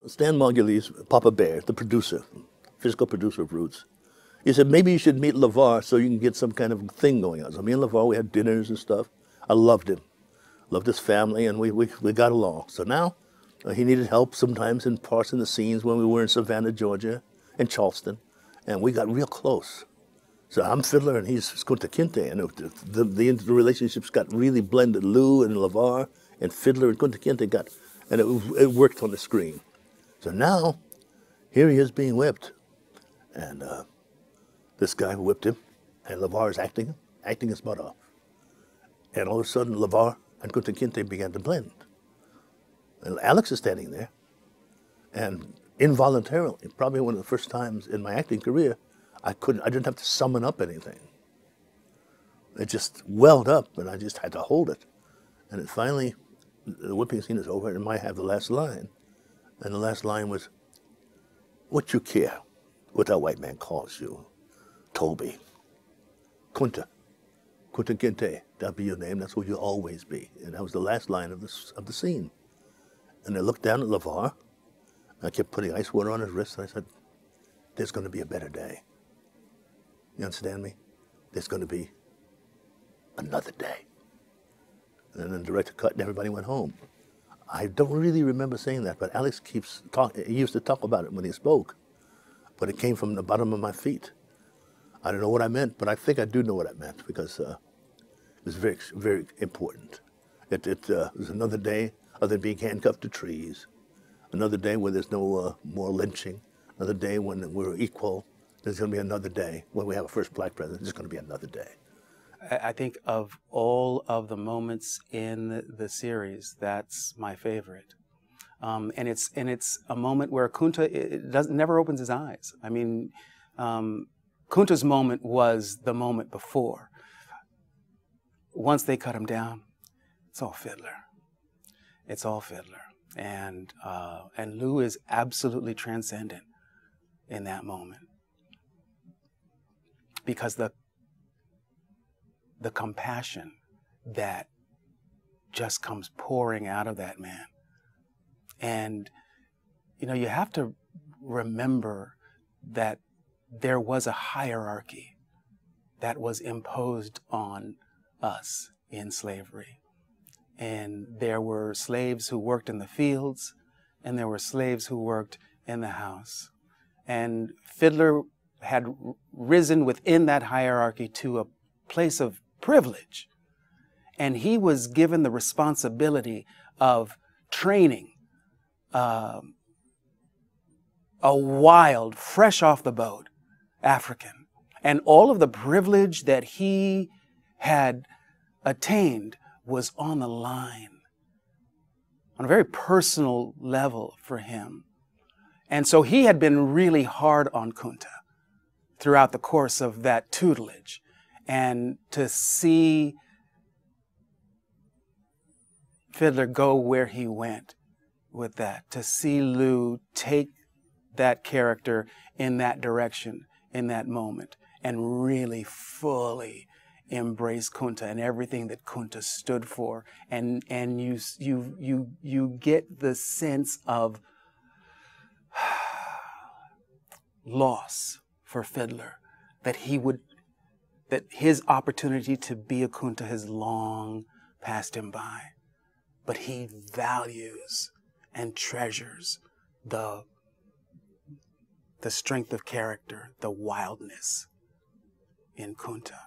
Stan Margulies, Papa Bear, the producer, physical producer of Roots, he said, maybe you should meet LeVar so you can get some kind of thing going on. So me and LeVar, we had dinners and stuff. I loved him, loved his family, and we got along. So now he needed help sometimes in parts of the scenes when we were in Savannah, Georgia, and Charleston, and we got real close. So I'm Fidler and he's Kunta Kinte, and the relationships got really blended. Lou and LeVar and Fidler and Kunta Kinte got, and it worked on the screen. So now, here he is being whipped, and this guy who whipped him, and LeVar is acting his butt off. And all of a sudden, LeVar and Kunta Kinte began to blend. And Alex is standing there, and involuntarily, probably one of the first times in my acting career, I didn't have to summon up anything. It just welled up, and I just had to hold it. And it finally, the whipping scene is over, and I might have the last line. And the last line was, "What you care what that white man calls you? Toby. Kunta. Kunta Kinte. That'll be your name. That's what you'll always be." And that was the last line of the scene. And I looked down at LeVar. I kept putting ice water on his wrist, and I said, "There's going to be a better day. You understand me? There's going to be another day." And then the director cut, and everybody went home. I don't really remember saying that, but Alex keeps talking. He used to talk about it when he spoke, but it came from the bottom of my feet. I don't know what I meant, but I think I do know what I meant, because it was very, very important. It was another day other than being handcuffed to trees, another day where there's no more lynching, another day when we're equal. There's going to be another day when we have a first black president. There's going to be another day. I think of all of the moments in the series, that's my favorite. And it's a moment where Kunta never opens his eyes. I mean, Kunta's moment was the moment before. Once they cut him down, it's all Fidler. It's all Fidler. And Lou is absolutely transcendent in that moment, because the compassion that just comes pouring out of that man. And, you know, you have to remember that there was a hierarchy that was imposed on us in slavery. And there were slaves who worked in the fields, and there were slaves who worked in the house. And Fidler had risen within that hierarchy to a place of privilege. And he was given the responsibility of training a wild, fresh off the boat African. And all of the privilege that he had attained was on the line, on a very personal level for him. And so he had been really hard on Kunta throughout the course of that tutelage. And to see Fidler go where he went with that, to see Lou take that character in that direction, in that moment, and really fully embrace Kunta and everything that Kunta stood for, and you get the sense of loss for Fidler, that his opportunity to be a Kunta has long passed him by, but he values and treasures the strength of character, the wildness in Kunta.